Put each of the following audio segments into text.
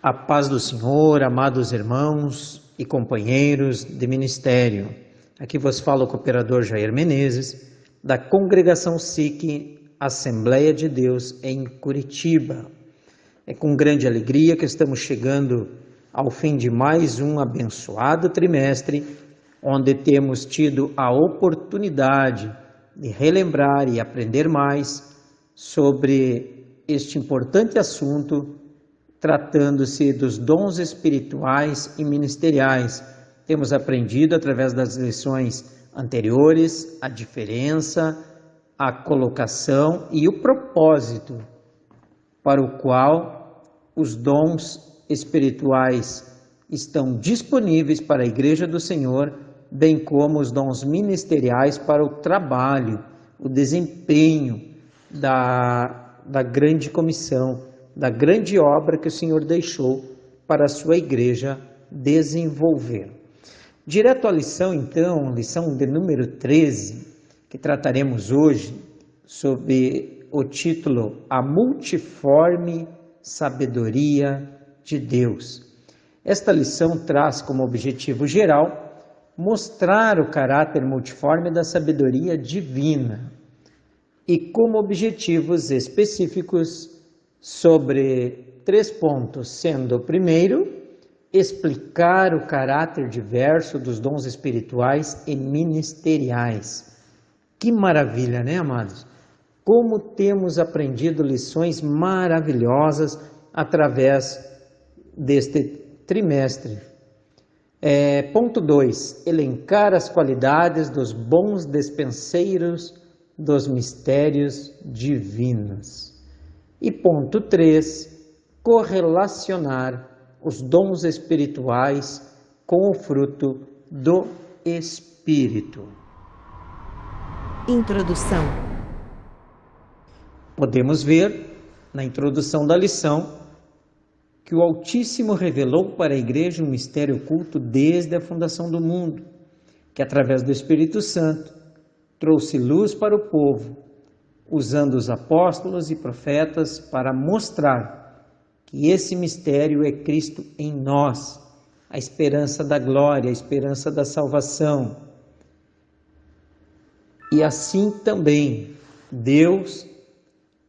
A paz do Senhor, amados irmãos e companheiros de ministério. Aqui vos fala o cooperador Jair Menezes, da Congregação SIC Assembleia de Deus em Curitiba. É com grande alegria que estamos chegando ao fim de mais um abençoado trimestre, onde temos tido a oportunidade de relembrar e aprender mais sobre este importante assunto, tratando-se dos dons espirituais e ministeriais. Temos aprendido através das lições anteriores a diferença, a colocação e o propósito para o qual os dons espirituais estão disponíveis para a Igreja do Senhor, bem como os dons ministeriais para o trabalho, o desempenho da grande comissão, da grande obra que o Senhor deixou para a sua igreja desenvolver. Direto à lição, então, lição de número 13, que trataremos hoje sob o título A Multiforme Sabedoria de Deus. Esta lição traz como objetivo geral mostrar o caráter multiforme da sabedoria divina e como objetivos específicos sobre 3 pontos, sendo o primeiro, explicar o caráter diverso dos dons espirituais e ministeriais. Que maravilha, né, amados? Como temos aprendido lições maravilhosas através deste trimestre. Ponto 2, elencar as qualidades dos bons despenseiros dos mistérios divinos. E ponto 3, correlacionar os dons espirituais com o fruto do Espírito. Introdução. Podemos ver na introdução da lição que o Altíssimo revelou para a Igreja um mistério oculto desde a fundação do mundo, que através do Espírito Santo trouxe luz para o povo, usando os apóstolos e profetas para mostrar que esse mistério é Cristo em nós, a esperança da glória, a esperança da salvação. E assim também Deus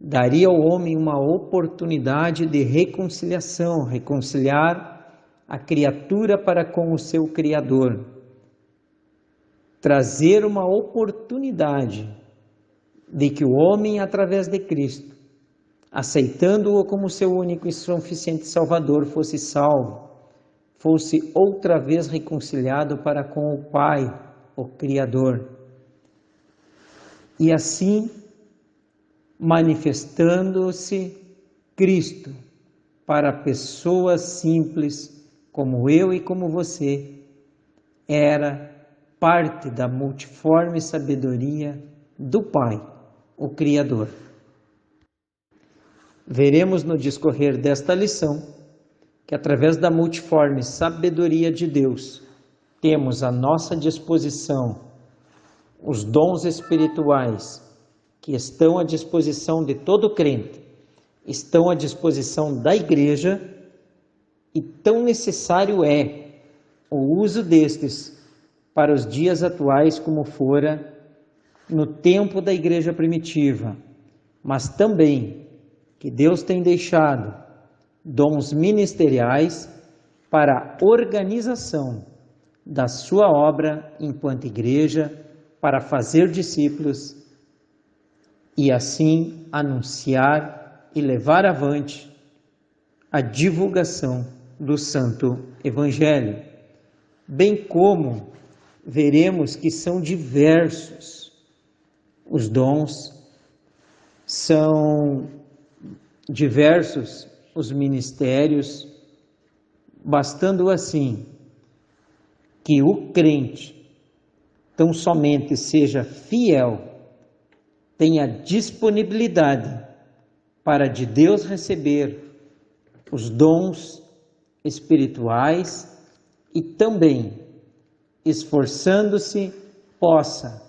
daria ao homem uma oportunidade de reconciliação, reconciliar a criatura para com o seu Criador, trazer uma oportunidade de que o homem, através de Cristo, aceitando-o como seu único e suficiente Salvador, fosse salvo, fosse outra vez reconciliado para com o Pai, o Criador. E assim, manifestando-se Cristo para pessoas simples como eu e como você, era parte da multiforme sabedoria do Pai, o Criador. Veremos no discorrer desta lição que através da multiforme sabedoria de Deus temos à nossa disposição os dons espirituais que estão à disposição de todo crente, estão à disposição da igreja e tão necessário é o uso destes para os dias atuais como fora no tempo da igreja primitiva, mas também que Deus tem deixado dons ministeriais para a organização da sua obra enquanto igreja, para fazer discípulos e assim anunciar e levar avante a divulgação do Santo Evangelho, bem como veremos que são diversos os dons, são diversos os ministérios, bastando assim que o crente tão somente seja fiel, tenha disponibilidade para de Deus receber os dons espirituais e também, esforçando-se, possa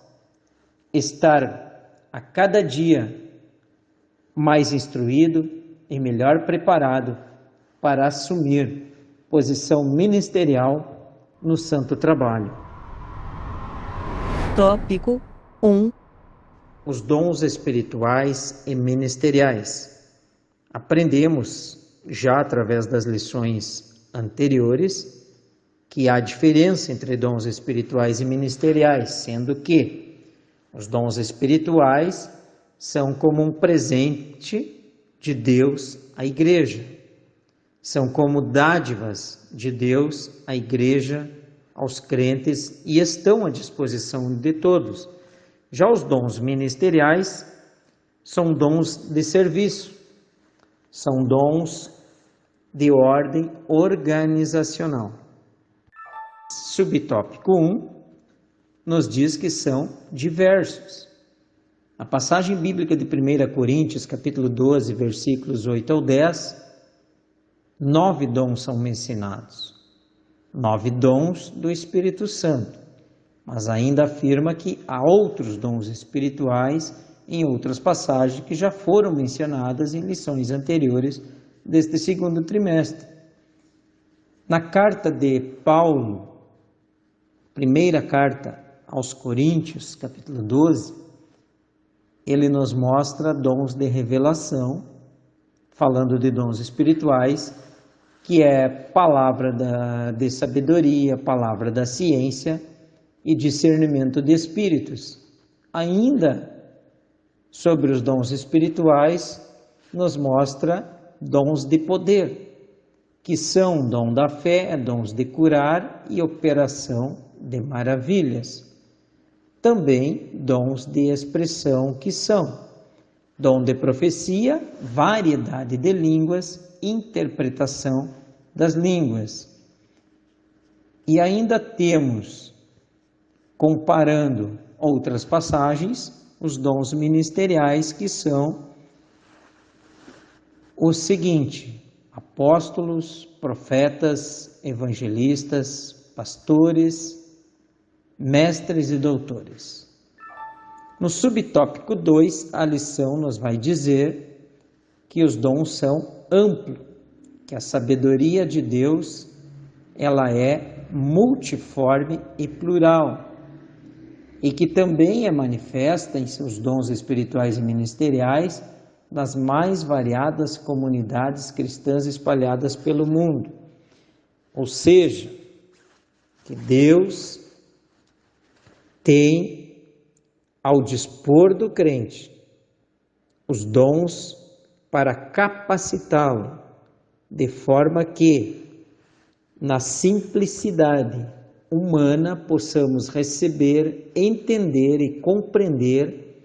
estar a cada dia mais instruído e melhor preparado para assumir posição ministerial no santo trabalho. Tópico 1. Os dons espirituais e ministeriais. Aprendemos, já através das lições anteriores, que há diferença entre dons espirituais e ministeriais, sendo que os dons espirituais são como um presente de Deus à igreja. São como dádivas de Deus à igreja, aos crentes, e estão à disposição de todos. Já os dons ministeriais são dons de serviço, são dons de ordem organizacional. Subtópico 1 nos diz que são diversos. A passagem bíblica de 1 Coríntios, capítulo 12, versículos 8 ao 10, 9 dons são mencionados. 9 dons do Espírito Santo, mas ainda afirma que há outros dons espirituais em outras passagens que já foram mencionadas em lições anteriores deste segundo trimestre. Na carta de Paulo, primeira carta aos Coríntios, capítulo 12, ele nos mostra dons de revelação, falando de dons espirituais, que é palavra de sabedoria, palavra da ciência e discernimento de espíritos. Ainda sobre os dons espirituais, nos mostra dons de poder, que são dom da fé, dons de curar e operação de maravilhas. Também dons de expressão, que são dom de profecia, variedade de línguas, interpretação das línguas. E ainda temos, comparando outras passagens, os dons ministeriais, que são o seguinte: apóstolos, profetas, evangelistas, pastores, mestres e doutores. No subtópico 2, a lição nos vai dizer que os dons são amplos, que a sabedoria de Deus ela é multiforme e plural, e que também é manifesta em seus dons espirituais e ministeriais nas mais variadas comunidades cristãs espalhadas pelo mundo. Ou seja, que Deus tem ao dispor do crente os dons para capacitá-lo, de forma que, na simplicidade humana, possamos receber, entender e compreender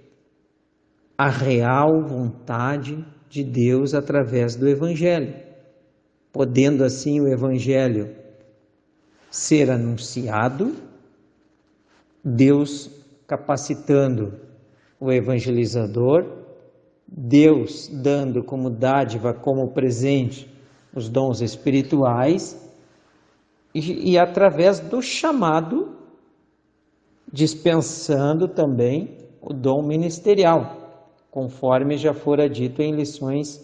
a real vontade de Deus através do Evangelho, podendo assim o Evangelho ser anunciado, Deus capacitando o evangelizador, Deus dando como dádiva, como presente, os dons espirituais e através do chamado, dispensando também o dom ministerial, conforme já fora dito em lições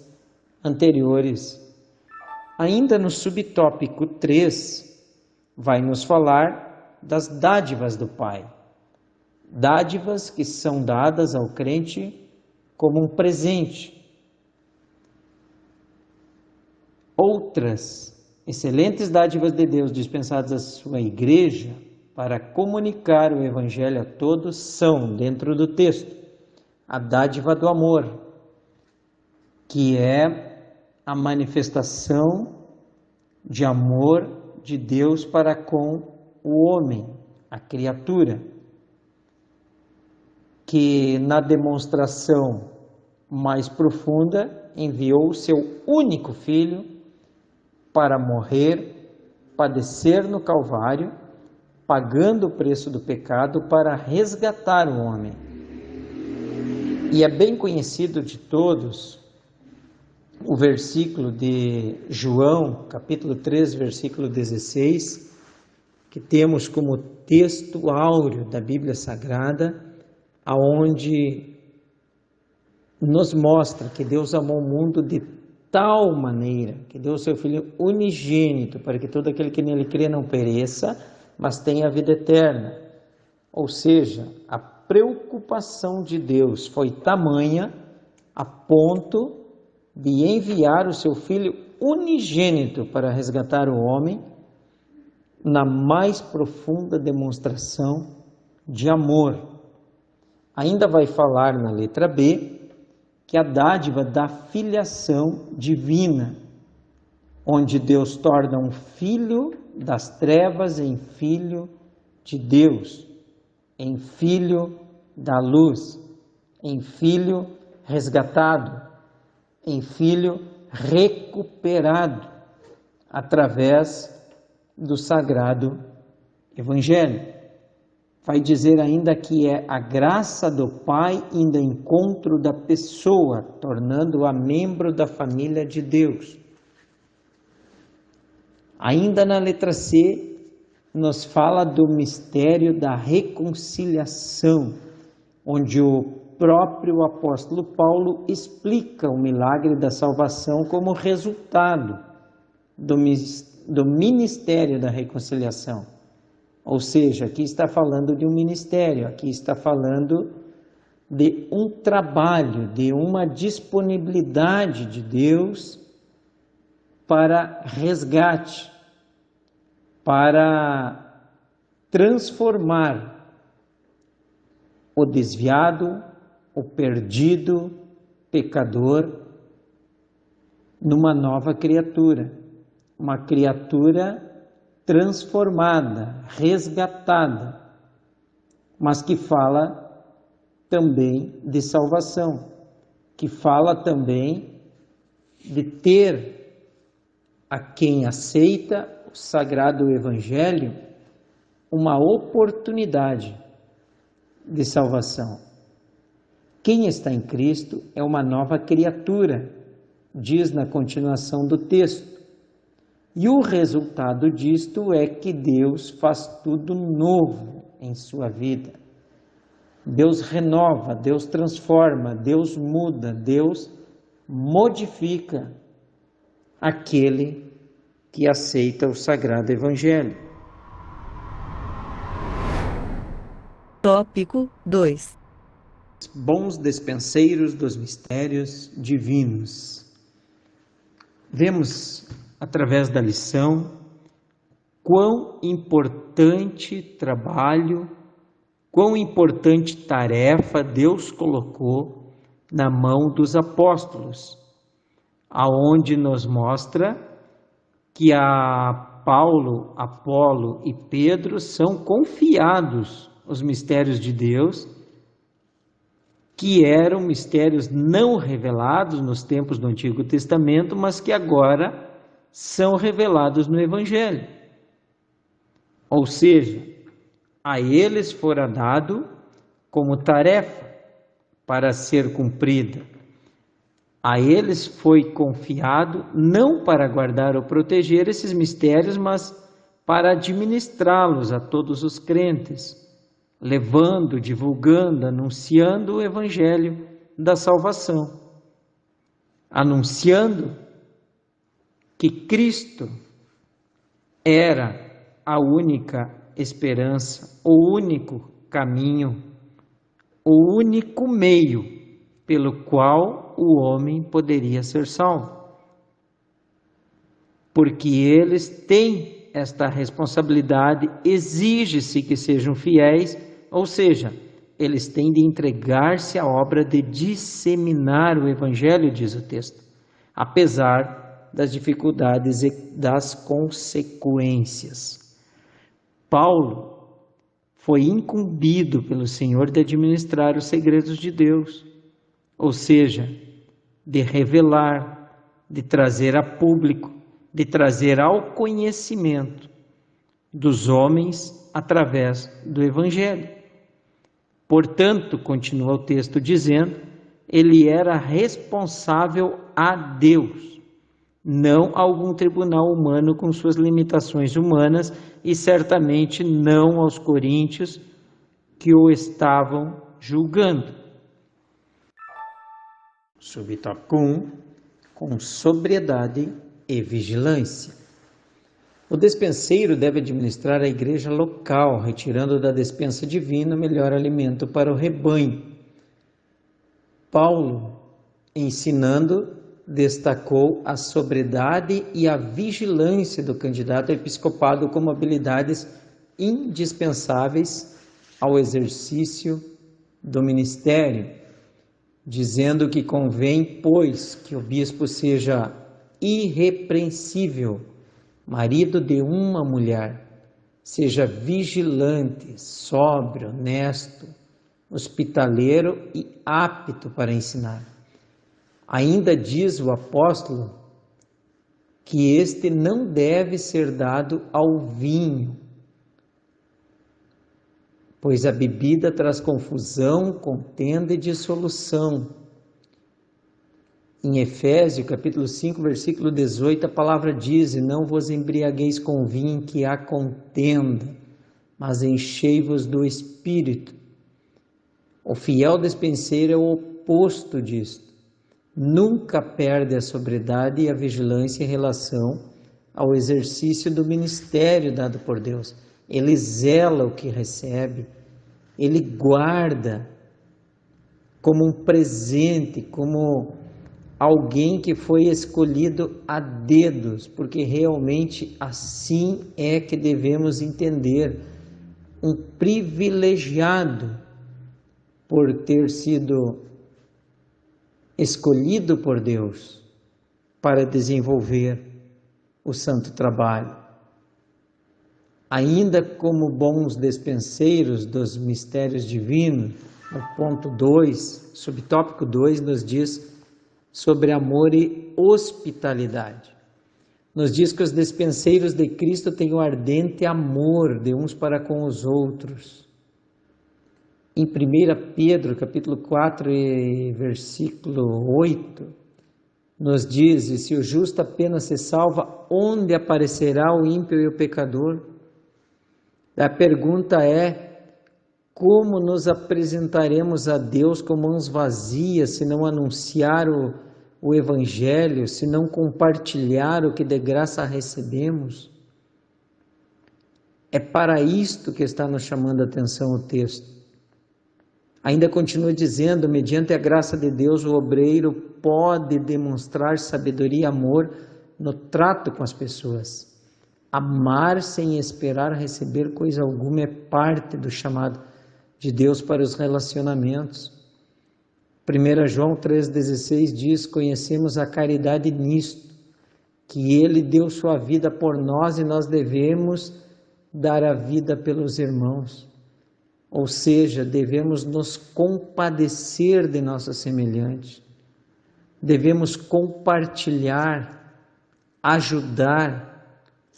anteriores. Ainda no subtópico 3, vai nos falar das dádivas do Pai. Dádivas que são dadas ao crente como um presente. Outras excelentes dádivas de Deus dispensadas à sua igreja para comunicar o Evangelho a todos são, dentro do texto, a dádiva do amor, que é a manifestação de amor de Deus para com o homem, a criatura, que na demonstração mais profunda enviou o seu único filho para morrer, padecer no Calvário, pagando o preço do pecado para resgatar o homem. E é bem conhecido de todos o versículo de João, capítulo 3, versículo 16, que temos como texto áureo da Bíblia Sagrada, aonde nos mostra que Deus amou o mundo de tal maneira que deu o seu Filho unigênito, para que todo aquele que nele crê não pereça, mas tenha a vida eterna. Ou seja, a preocupação de Deus foi tamanha a ponto de enviar o seu Filho unigênito para resgatar o homem na mais profunda demonstração de amor. Ainda vai falar na letra B que a dádiva da filiação divina, onde Deus torna um filho das trevas em filho de Deus, em filho da luz, em filho resgatado, em filho recuperado através do Sagrado Evangelho. Vai dizer ainda que é a graça do Pai indo ao encontro da pessoa, tornando-a membro da família de Deus. Ainda na letra C, nos fala do mistério da reconciliação, onde o próprio apóstolo Paulo explica o milagre da salvação como resultado do ministério da reconciliação. Ou seja, aqui está falando de um ministério, aqui está falando de um trabalho, de uma disponibilidade de Deus para resgate, para transformar o desviado, o perdido, pecador, numa nova criatura, uma criatura transformada, resgatada, mas que fala também de salvação, que fala também de ter a quem aceita o Sagrado Evangelho uma oportunidade de salvação. Quem está em Cristo é uma nova criatura, diz na continuação do texto. E o resultado disto é que Deus faz tudo novo em sua vida. Deus renova, Deus transforma, Deus muda, Deus modifica aquele que aceita o Sagrado Evangelho. Tópico 2. Bons despenseiros dos mistérios divinos. Vemos através da lição quão importante trabalho, quão importante tarefa Deus colocou na mão dos apóstolos, aonde nos mostra que a Paulo, Apolo e Pedro são confiados os mistérios de Deus, que eram mistérios não revelados nos tempos do Antigo Testamento, mas que agora são revelados no Evangelho. Ou seja, a eles fora dado como tarefa para ser cumprida. A eles foi confiado não para guardar ou proteger esses mistérios, mas para administrá-los a todos os crentes, levando, divulgando, anunciando o Evangelho da salvação, anunciando que Cristo era a única esperança, o único caminho, o único meio pelo qual o homem poderia ser salvo. Porque eles têm esta responsabilidade, exige-se que sejam fiéis, ou seja, eles têm de entregar-se à obra de disseminar o Evangelho, diz o texto, apesar das dificuldades e das consequências. Paulo foi incumbido pelo Senhor de administrar os segredos de Deus, ou seja, de revelar, de trazer a público, de trazer ao conhecimento dos homens através do Evangelho. Portanto, continua o texto dizendo, ele era responsável a Deus, não a algum tribunal humano com suas limitações humanas e certamente não aos coríntios que o estavam julgando. Subtópico 1. com sobriedade e vigilância. O despenseiro deve administrar a igreja local, retirando da despensa divina o melhor alimento para o rebanho. Paulo, ensinando, destacou a sobriedade e a vigilância do candidato ao episcopado como habilidades indispensáveis ao exercício do ministério, dizendo que convém, pois, que o bispo seja irrepreensível, marido de uma mulher, seja vigilante, sóbrio, honesto, hospitaleiro e apto para ensinar. Ainda diz o apóstolo que este não deve ser dado ao vinho, pois a bebida traz confusão, contenda e dissolução. Em Efésios, capítulo 5, versículo 18, a palavra diz: e não vos embriagueis com vinho em que há contenda, mas enchei-vos do Espírito. O fiel despenseiro é o oposto disto. Nunca perde a sobriedade e a vigilância em relação ao exercício do ministério dado por Deus. Ele zela o que recebe, ele guarda como um presente, como alguém que foi escolhido a dedos, porque realmente assim é que devemos entender, um privilegiado por ter sido escolhido por Deus para desenvolver o santo trabalho. Ainda como bons despenseiros dos mistérios divinos, no ponto 2, subtópico 2, nos diz sobre amor e hospitalidade. Nos diz que os despenseiros de Cristo têm o ardente amor de uns para com os outros. Em 1 Pedro, capítulo 4, e versículo 8, nos diz: e se o justo apenas se salva, onde aparecerá o ímpio e o pecador? A pergunta é: como nos apresentaremos a Deus com mãos vazias, se não anunciar o Evangelho, se não compartilhar o que de graça recebemos? É para isto que está nos chamando a atenção o texto. Ainda continua dizendo: mediante a graça de Deus, o obreiro pode demonstrar sabedoria e amor no trato com as pessoas. Amar sem esperar receber coisa alguma é parte do chamado de Deus para os relacionamentos. 1 João 3,16 diz: conhecemos a caridade nisto, que Ele deu sua vida por nós e nós devemos dar a vida pelos irmãos. Ou seja, devemos nos compadecer de nosso semelhante, devemos compartilhar, ajudar,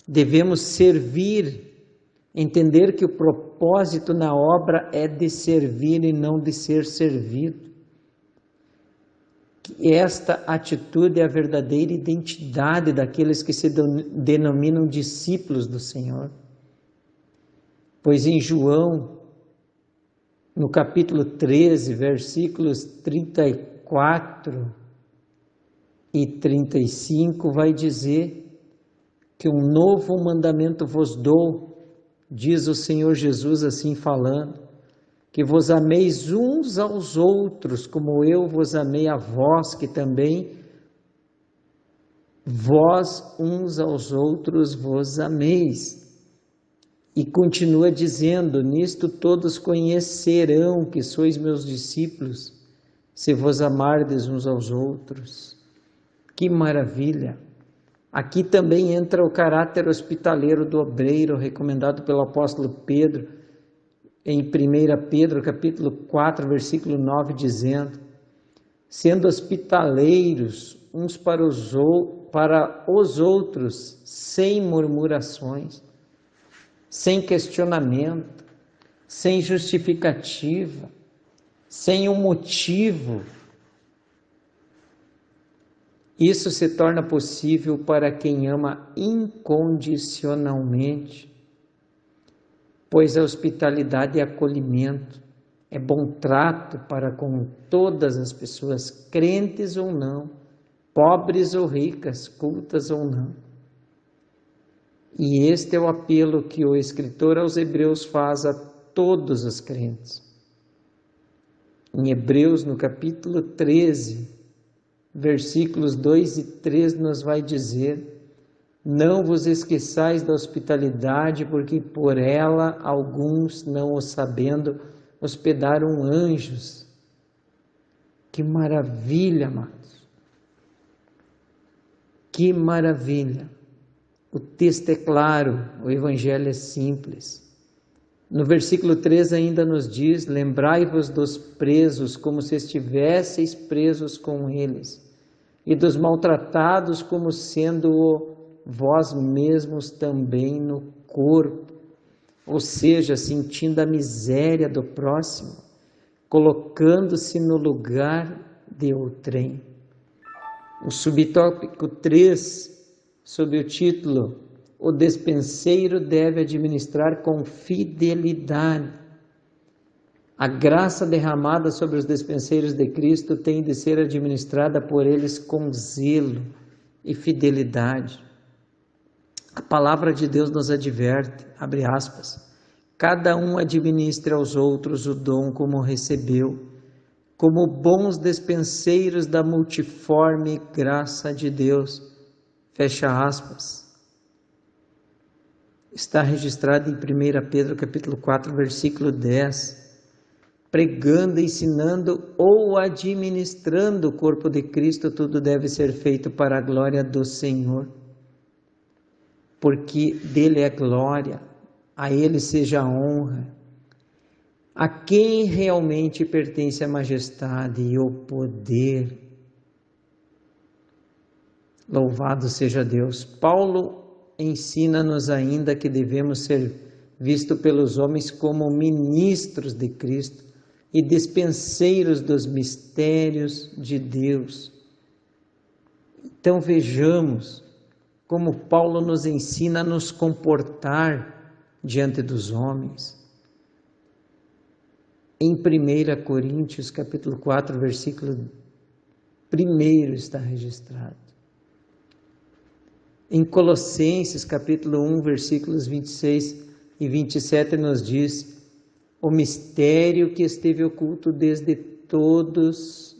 devemos servir, entender que o propósito na obra é de servir e não de ser servido. Que esta atitude é a verdadeira identidade daqueles que se denominam discípulos do Senhor. Pois em João, no capítulo 13, versículos 34 e 35, vai dizer que um novo mandamento vos dou, diz o Senhor Jesus assim falando, que vos ameis uns aos outros, como eu vos amei a vós, que também vós uns aos outros vos ameis. E continua dizendo: nisto todos conhecerão que sois meus discípulos, se vos amardes uns aos outros. Que maravilha! Aqui também entra o caráter hospitaleiro do obreiro, recomendado pelo apóstolo Pedro, em 1 Pedro, capítulo 4, versículo 9, dizendo: sendo hospitaleiros uns para os outros, sem murmurações, sem questionamento, sem justificativa, sem um motivo. Isso se torna possível para quem ama incondicionalmente, pois a hospitalidade é acolhimento, é bom trato para com todas as pessoas, crentes ou não, pobres ou ricas, cultas ou não. E este é o apelo que o escritor aos Hebreus faz a todos os crentes. Em Hebreus, no capítulo 13, versículos 2 e 3, nos vai dizer: não vos esqueçais da hospitalidade, porque por ela alguns, não o sabendo, hospedaram anjos. Que maravilha, amados! Que maravilha! O texto é claro, o evangelho é simples. No versículo 3 ainda nos diz: lembrai-vos dos presos como se estivesseis presos com eles, e dos maltratados como sendo vós mesmos também no corpo, ou seja, sentindo a miséria do próximo, colocando-se no lugar de outrem. O subtópico 3, sob o título O despenseiro deve administrar com fidelidade. A graça derramada sobre os despenseiros de Cristo tem de ser administrada por eles com zelo e fidelidade. A palavra de Deus nos adverte, abre aspas, cada um administre aos outros o dom como recebeu, como bons despenseiros da multiforme graça de Deus, fecha aspas. Está registrado em 1 Pedro capítulo 4, versículo 10, pregando, ensinando ou administrando o corpo de Cristo, tudo deve ser feito para a glória do Senhor, porque dele é glória, a ele seja a honra, a quem realmente pertence a majestade e o poder. Louvado seja Deus. Paulo ensina-nos ainda que devemos ser vistos pelos homens como ministros de Cristo e despenseiros dos mistérios de Deus. Então vejamos como Paulo nos ensina a nos comportar diante dos homens. Em 1 Coríntios capítulo 4, versículo 1 está registrado. Em Colossenses capítulo 1, versículos 26 e 27 nos diz: o mistério que esteve oculto desde todos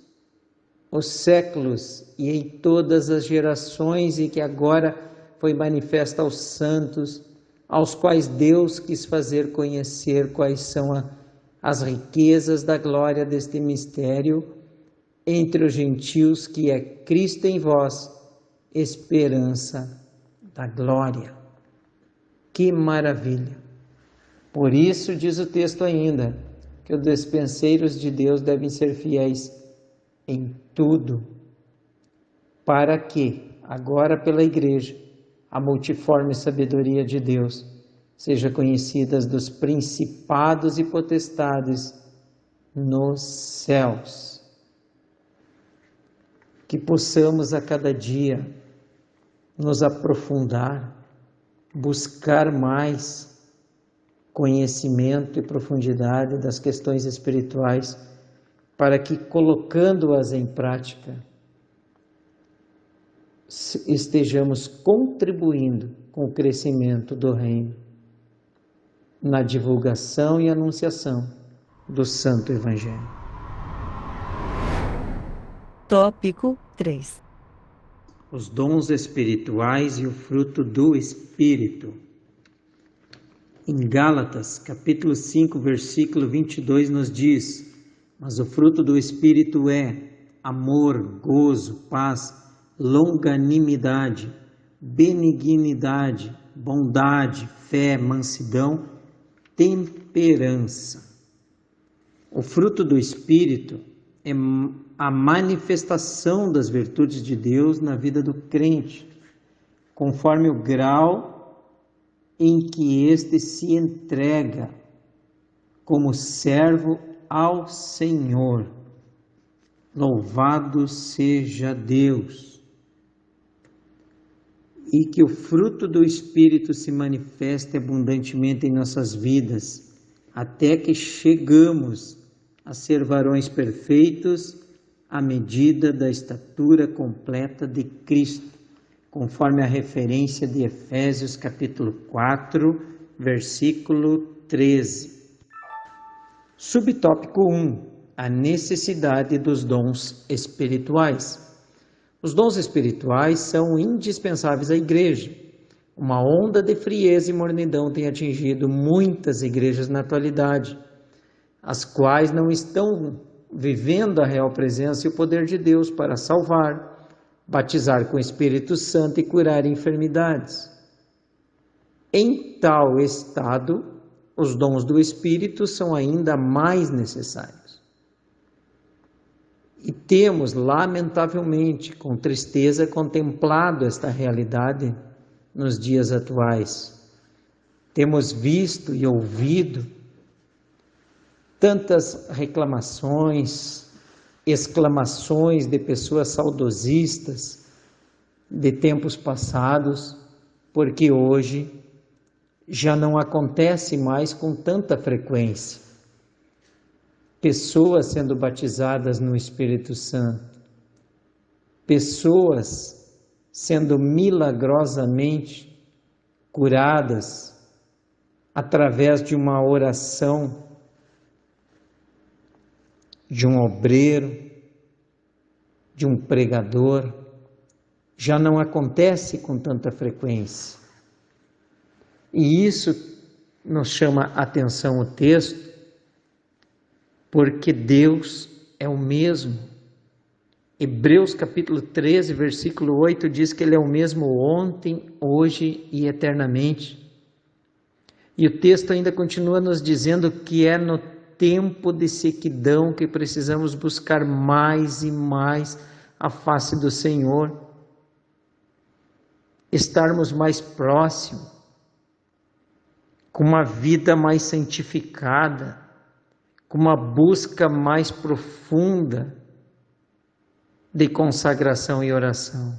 os séculos e em todas as gerações e que agora foi manifesto aos santos, aos quais Deus quis fazer conhecer quais são as riquezas da glória deste mistério entre os gentios, que é Cristo em vós, esperança da glória. Que maravilha! Por isso diz o texto ainda, que os despenseiros de Deus devem ser fiéis em tudo, para que, agora pela igreja, a multiforme sabedoria de Deus seja conhecida dos principados e potestades nos céus. Que possamos a cada dia nos aprofundar, buscar mais conhecimento e profundidade das questões espirituais, para que, colocando-as em prática, estejamos contribuindo com o crescimento do reino, na divulgação e anunciação do Santo Evangelho. Tópico 3. Os dons espirituais e o fruto do Espírito. Em Gálatas, capítulo 5, versículo 22, nos diz: mas o fruto do Espírito é amor, gozo, paz, longanimidade, benignidade, bondade, fé, mansidão, temperança. O fruto do Espírito é a manifestação das virtudes de Deus na vida do crente, conforme o grau em que este se entrega como servo ao Senhor. Louvado seja Deus! E que o fruto do Espírito se manifeste abundantemente em nossas vidas, até que chegamos a ser varões perfeitos, à medida da estatura completa de Cristo, conforme a referência de Efésios capítulo 4, versículo 13. Subtópico 1. A necessidade dos dons espirituais. Os dons espirituais são indispensáveis à igreja. Uma onda de frieza e mornidão tem atingido muitas igrejas na atualidade, as quais não estão vivendo a real presença e o poder de Deus para salvar, batizar com o Espírito Santo e curar enfermidades. Em tal estado, os dons do Espírito são ainda mais necessários. E temos, lamentavelmente, com tristeza, contemplado esta realidade nos dias atuais. Temos visto e ouvido tantas reclamações, exclamações de pessoas saudosistas de tempos passados, porque hoje já não acontece mais com tanta frequência. Pessoas sendo batizadas no Espírito Santo, pessoas sendo milagrosamente curadas através de uma oração de um obreiro, de um pregador, já não acontece com tanta frequência. E isso nos chama a atenção o texto, porque Deus é o mesmo. Hebreus capítulo 13, versículo 8 diz que Ele é o mesmo ontem, hoje e eternamente. E o texto ainda continua nos dizendo que é no tempo de sequidão que precisamos buscar mais e mais a face do Senhor, estarmos mais próximos, com uma vida mais santificada, com uma busca mais profunda de consagração e oração,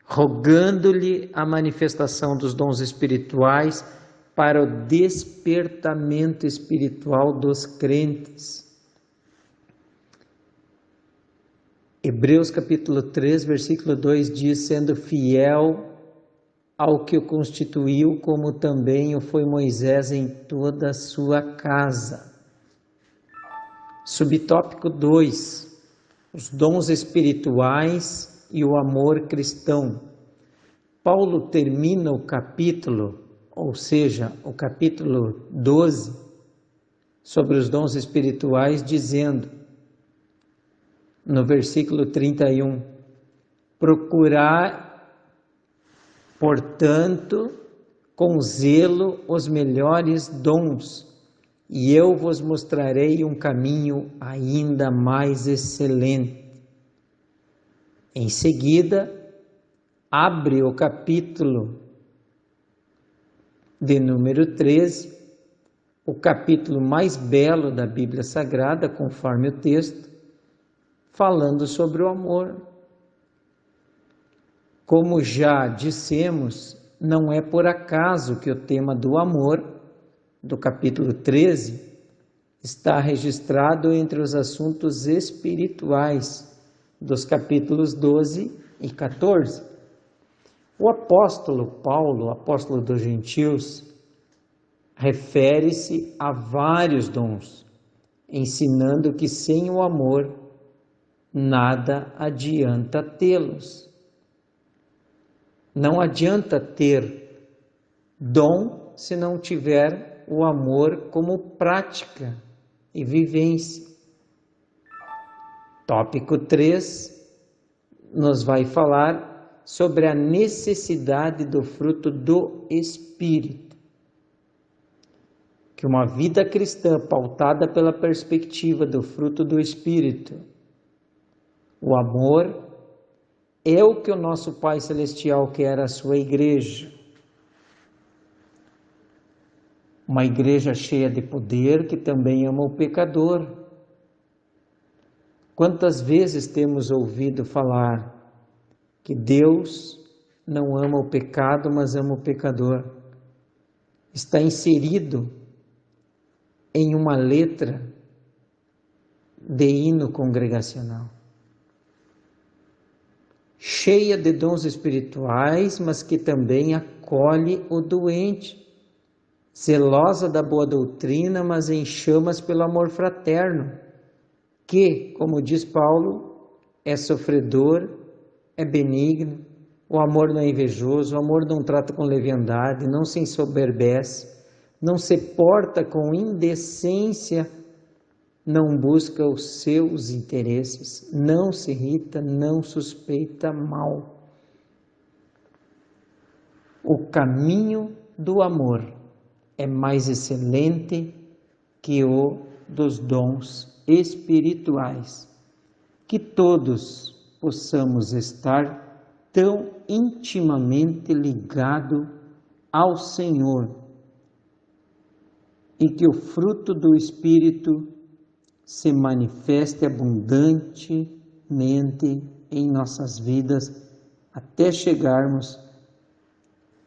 rogando-lhe a manifestação dos dons espirituais para o despertamento espiritual dos crentes. Hebreus capítulo 3, versículo 2 diz: sendo fiel ao que o constituiu, como também o foi Moisés em toda a sua casa. Subtópico 2. Os dons espirituais e o amor cristão. Paulo termina o capítulo, ou seja, o capítulo 12, sobre os dons espirituais, dizendo, no versículo 31, procurar, portanto, com zelo os melhores dons, e eu vos mostrarei um caminho ainda mais excelente. Em seguida, abre o capítulo de número 13, o capítulo mais belo da Bíblia Sagrada, conforme o texto, falando sobre o amor. Como já dissemos, não é por acaso que o tema do amor, do capítulo 13, está registrado entre os assuntos espirituais dos capítulos 12 e 14. O apóstolo Paulo, apóstolo dos gentios, refere-se a vários dons, ensinando que sem o amor nada adianta tê-los. Não adianta ter dom se não tiver o amor como prática e vivência. Tópico 3 nos vai falar sobre a necessidade do fruto do Espírito. Que uma vida cristã pautada pela perspectiva do fruto do Espírito, o amor, é o que o nosso Pai Celestial quer à sua igreja. Uma igreja cheia de poder que também ama o pecador. Quantas vezes temos ouvido falar que Deus não ama o pecado, mas ama o pecador? Está inserido em uma letra de hino congregacional. cheia de dons espirituais, mas que também acolhe o doente, zelosa da boa doutrina, mas em chamas pelo amor fraterno, que, como diz Paulo, é sofredor, é benigno, o amor não é invejoso, o amor não trata com leviandade, não se ensoberbece, não se porta com indecência, não busca os seus interesses, não se irrita, não suspeita mal. O caminho do amor é mais excelente que o dos dons espirituais. Que todos possamos estar tão intimamente ligados ao Senhor e que o fruto do Espírito se manifeste abundantemente em nossas vidas até chegarmos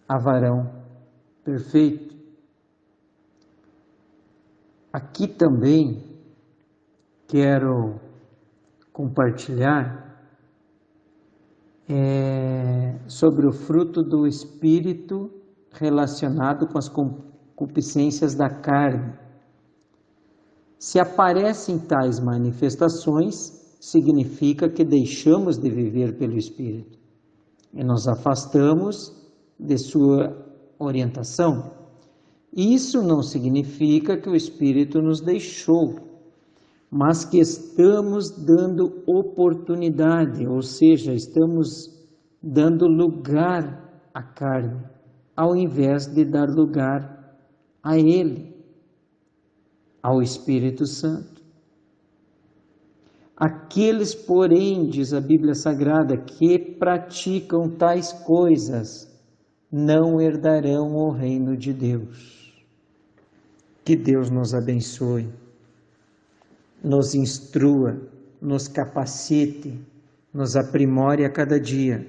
a varão perfeito. Aqui também quero compartilhar sobre o fruto do Espírito relacionado com as concupiscências da carne. Se aparecem tais manifestações, significa que deixamos de viver pelo Espírito e nos afastamos de sua orientação. Isso não significa que o Espírito nos deixou, mas que estamos dando oportunidade, ou seja, estamos dando lugar à carne, ao invés de dar lugar a Ele, ao Espírito Santo. Aqueles, porém, diz a Bíblia Sagrada, que praticam tais coisas, não herdarão o reino de Deus. Que Deus nos abençoe, nos instrua, nos capacite, nos aprimore a cada dia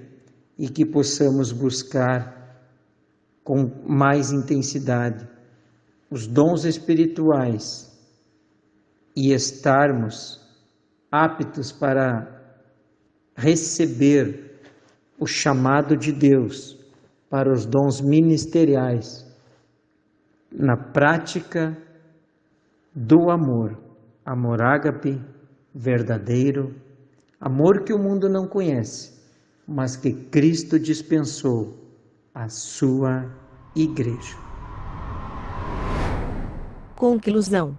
e que possamos buscar com mais intensidade os dons espirituais e estarmos aptos para receber o chamado de Deus para os dons ministeriais na prática do amor, amor ágape, verdadeiro, amor que o mundo não conhece, mas que Cristo dispensou à sua igreja. Conclusão.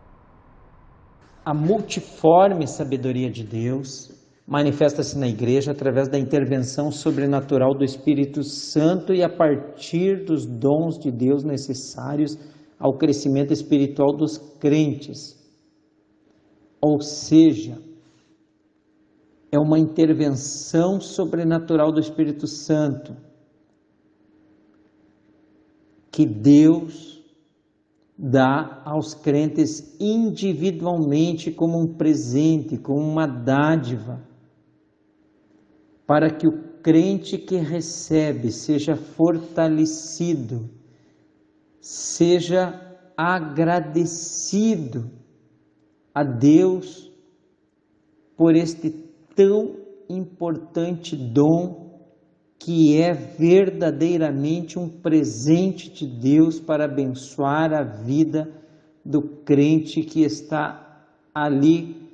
A multiforme sabedoria de Deus manifesta-se na igreja através da intervenção sobrenatural do Espírito Santo e a partir dos dons de Deus necessários ao crescimento espiritual dos crentes. Ou seja, é uma intervenção sobrenatural do Espírito Santo que Deus dá aos crentes individualmente como um presente, como uma dádiva, para que o crente que recebe seja fortalecido, seja agradecido a Deus por este tão importante dom que é verdadeiramente um presente de Deus para abençoar a vida do crente que está ali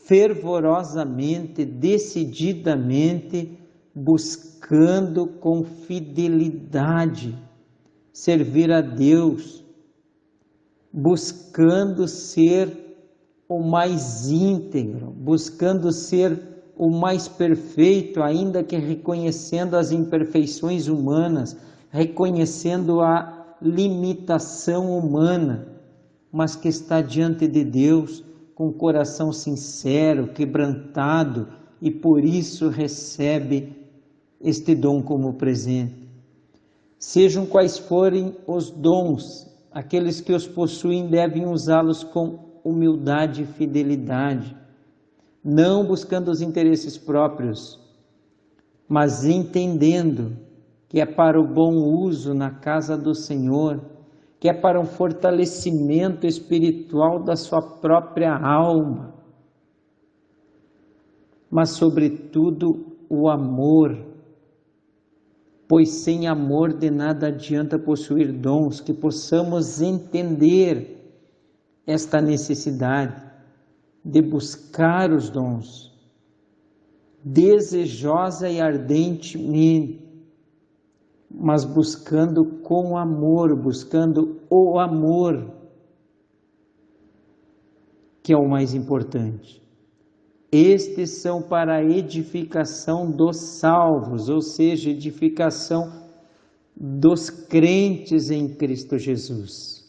fervorosamente, decididamente, buscando com fidelidade servir a Deus, buscando ser o mais íntegro, buscando ser o mais perfeito, ainda que reconhecendo as imperfeições humanas, reconhecendo a limitação humana, mas que está diante de Deus com o coração sincero, quebrantado, e por isso recebe este dom como presente. Sejam quais forem os dons, aqueles que os possuem devem usá-los com humildade e fidelidade, não buscando os interesses próprios, mas entendendo que é para o bom uso na casa do Senhor, que é para um fortalecimento espiritual da sua própria alma, mas sobretudo o amor pois sem amor de nada adianta possuir dons, que possamos entender esta necessidade de buscar os dons, desejosa e ardentemente, mas buscando com amor, buscando o amor, que é o mais importante. Estes são para a edificação dos salvos, ou seja, edificação dos crentes em Cristo Jesus.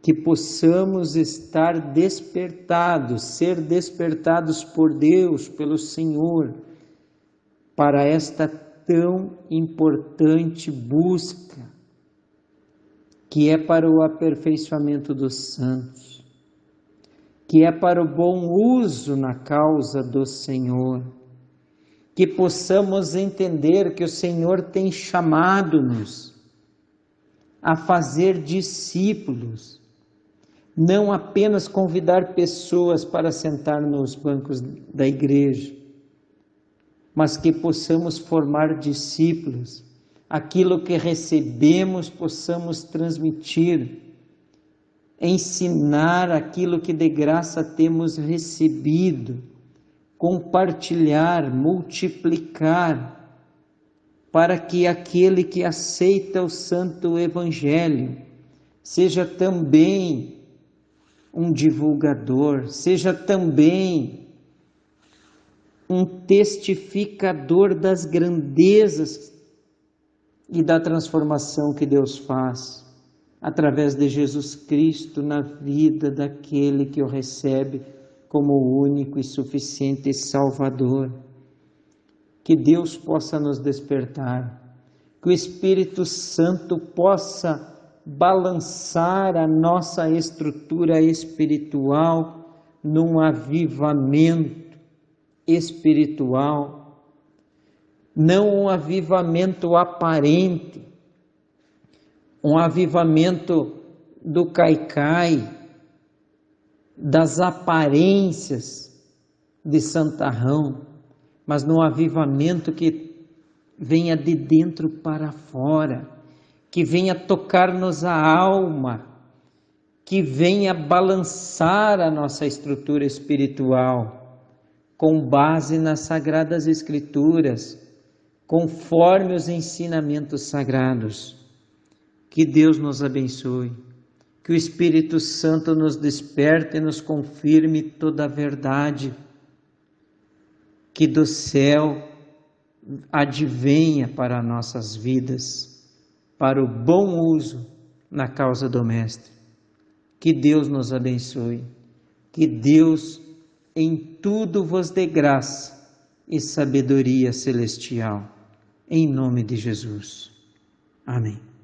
Que possamos estar despertados, ser despertados por Deus, pelo Senhor, para esta tão importante busca, que é para o aperfeiçoamento dos santos, que é para o bom uso na causa do Senhor, que possamos entender que o Senhor tem chamado-nos a fazer discípulos, não apenas convidar pessoas para sentar nos bancos da igreja, mas que possamos formar discípulos, aquilo que recebemos possamos transmitir, ensinar aquilo que de graça temos recebido, compartilhar, multiplicar, para que aquele que aceita o Santo Evangelho seja também um divulgador, seja também um testificador das grandezas e da transformação que Deus faz através de Jesus Cristo na vida daquele que o recebe como o único e suficiente Salvador. Que Deus possa nos despertar, que o Espírito Santo possa balançar a nossa estrutura espiritual num avivamento espiritual, não um avivamento aparente, um avivamento do caicai, das aparências de santarrão, mas num avivamento que venha de dentro para fora, que venha tocar-nos a alma, que venha balançar a nossa estrutura espiritual, com base nas Sagradas Escrituras, conforme os ensinamentos sagrados. Que Deus nos abençoe, que o Espírito Santo nos desperte e nos confirme toda a verdade, que do céu advenha para nossas vidas, para o bom uso na causa do Mestre. Que Deus nos abençoe, que Deus em tudo vos dê graça e sabedoria celestial, em nome de Jesus. Amém.